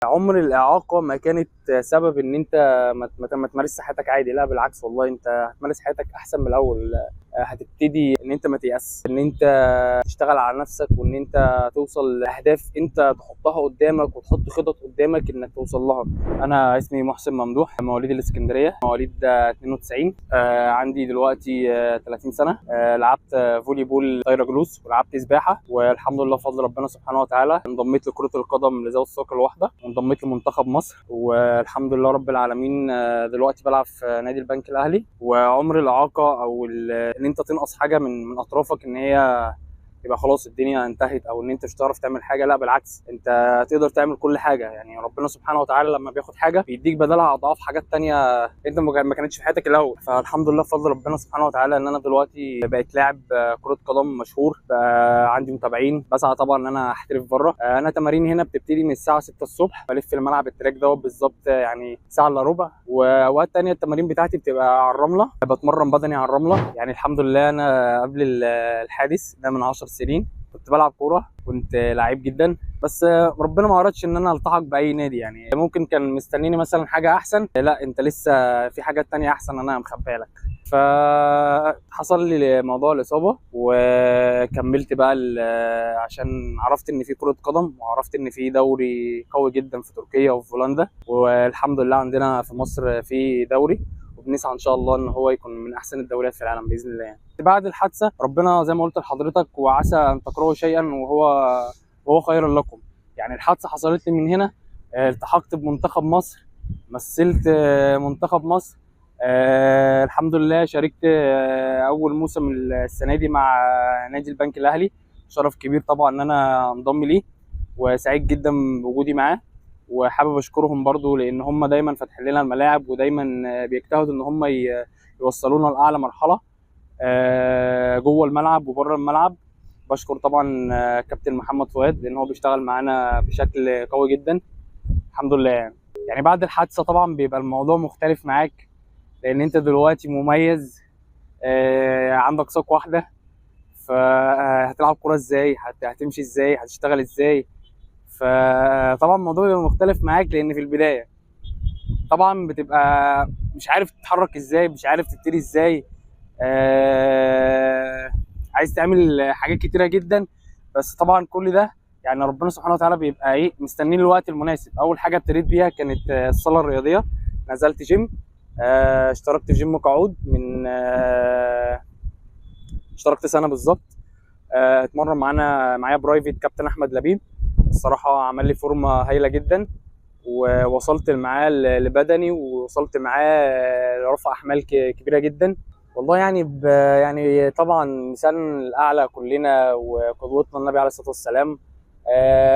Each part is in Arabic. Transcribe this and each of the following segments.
عمر الإعاقة ما كانت سبب إن أنت ما تمارسش حياتك عادي، لا بالعكس والله أنت هتمارس حياتك أحسن من الأول. هتبتدي إن أنت ما تيأس، إن أنت تشتغل على نفسك، وإن أنت توصل لأهداف أنت تحطها قدامك وتحط خطط قدامك إنك توصل لها. أنا اسمي محسن ممدوح، مواليد الإسكندرية، مواليد 92. عندي دلوقتي 30 سنة. لعبت فولي بول طايرة جلوس، ولعبت سباحة، والحمد لله بفضل ربنا سبحانه وتعالى انضميت لكرة القدم لذوي الإعاقة الواحدة، وانضميت لمنتخب مصر، والحمد لله رب العالمين. دلوقتي بلعب في نادي البنك الأهلي. وعمر الإعاقة أو إن أنت تنقص حاجة من أطرافك إن هي يبقى خلاص الدنيا انتهت، او ان انت مش هتعرف تعمل حاجه، لا بالعكس انت تقدر تعمل كل حاجه. يعني ربنا سبحانه وتعالى لما بياخد حاجه بيديك بدلها اضعاف حاجات تانية انت ما كانتش في حياتك الاول. فالحمد لله بفضل ربنا سبحانه وتعالى ان انا دلوقتي بقيت لاعب كره قدم مشهور، بقى عندي متابعين. بسعى طبعا ان انا احترف بره. انا تماريني هنا بتبتدي من الساعه 6 الصبح، بلف في الملعب التراك دوت بالظبط يعني ساعه الا ربع. واوقات تانية التمارين بتاعتي بتبقى على الرمله، بتمرن بدني على الرمله. يعني الحمد لله انا قبل الحادث ده من 10 سنين كنت بلعب كوره، كنت لعيب جدا، بس ربنا ما اردش ان انا التحق باي نادي. يعني ممكن كان مستنيني مثلا حاجه احسن، لا انت لسه في حاجات تانية احسن انا مخبيها لك. فحصل لي موضوع الاصابه، وكملت بقى عشان عرفت ان في كره قدم، وعرفت ان في دوري قوي جدا في تركيا وفي هولندا، والحمد لله عندنا في مصر في دوري، وبنسعى ان شاء الله ان هو يكون من احسن الدوريات في العالم باذن الله. يعني بعد الحادثه ربنا زي ما قلت لحضرتك، وعسى ان تكرهوا شيئا وهو خير لكم. يعني الحادثه حصلت لي من هنا، التحقت بمنتخب مصر، مثلت منتخب مصر. الحمد لله شاركت اول موسم السنه دي مع نادي البنك الاهلي. شرف كبير طبعا ان انا انضم ليه، وسعيد جدا بوجودي معاه. وحابب اشكرهم برضو لان هم دايما فاتحين لنا الملاعب، ودايما بيجتهدوا ان هم يوصلونا لاعلى مرحله جوه الملعب وبره الملعب. بشكر طبعا كابتن محمد فؤاد لان هو بيشتغل معانا بشكل قوي جدا الحمد لله. يعني بعد الحادثه طبعا بيبقى الموضوع مختلف معاك، لان انت دلوقتي مميز، عندك ساق واحده، فهتلعب كوره ازاي، هتمشي ازاي، هتشتغل ازاي. فطبعا الموضوع بيبقى مختلف معاك، لان في البدايه طبعا بتبقى مش عارف تتحرك ازاي، مش عارف تبتدي ازاي. عايز تعمل حاجات كتيره جدا، بس طبعا كل ده يعني ربنا سبحانه وتعالى بيبقى مستنين الوقت المناسب. اول حاجه ابتديت بيها كانت الصاله الرياضيه، نزلت جيم، اشتركت في جيم قعود من اشتركت سنه بالظبط. اتمرن معايا برايفت كابتن احمد لبيب، الصراحه عمل لي فورمه هايله جدا، ووصلت معاه لبدني، ووصلت معاه لرفع احمال كبيره جدا. والله يعني طبعا مثال الاعلى كلنا وقدوتنا النبي عليه الصلاه والسلام.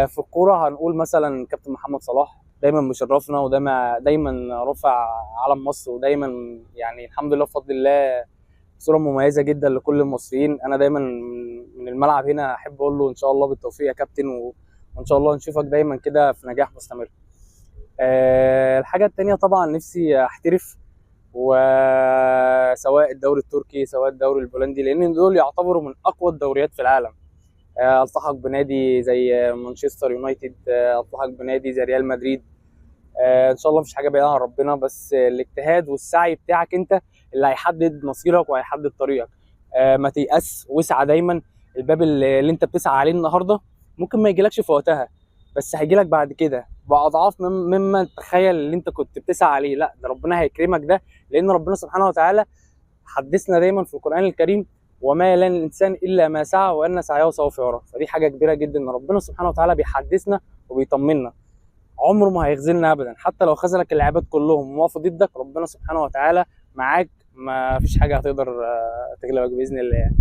في الكوره هنقول مثلا كابتن محمد صلاح، دايما مشرفنا، ودايما رافع علم مصر، ودايما يعني الحمد لله بفضل الله صوره مميزه جدا لكل المصريين. انا دايما من الملعب هنا احب اقول له ان شاء الله بالتوفيق يا كابتن، وان شاء الله نشوفك دايما كده في نجاح مستمر. الحاجه الثانيه طبعا نفسي احترف، وسواء الدوري التركي سواء الدوري البولندي، لان دول يعتبروا من اقوى الدوريات في العالم. التحق بنادي زي مانشستر يونايتد، التحق بنادي زي ريال مدريد. ان شاء الله مفيش حاجه بعيده عن ربنا، بس الاجتهاد والسعي بتاعك انت اللي هيحدد مصيرك وهيحدد طريقك. ما تيأس، واسعى دايما. الباب اللي انت بتسعى عليه النهارده ممكن ما يجيلكش في وقتها، بس هيجيلك بعد كده باضعاف مما تتخيل اللي انت كنت بتسعى عليه. لا ده ربنا هيكرمك ده، لان ربنا سبحانه وتعالى حدثنا دايما في القرآن الكريم: وما يلان الانسان الا ما سعى وان سعيه سوف يرى. فدي حاجه كبيره جدا ان ربنا سبحانه وتعالى بيحدثنا وبيطمنا، عمره ما هيخذلنا ابدا. حتى لو خذلك العباد كلهم ووقفوا ضدك، ربنا سبحانه وتعالى معاك، ما فيش حاجه هتقدر تغلبك باذن الله.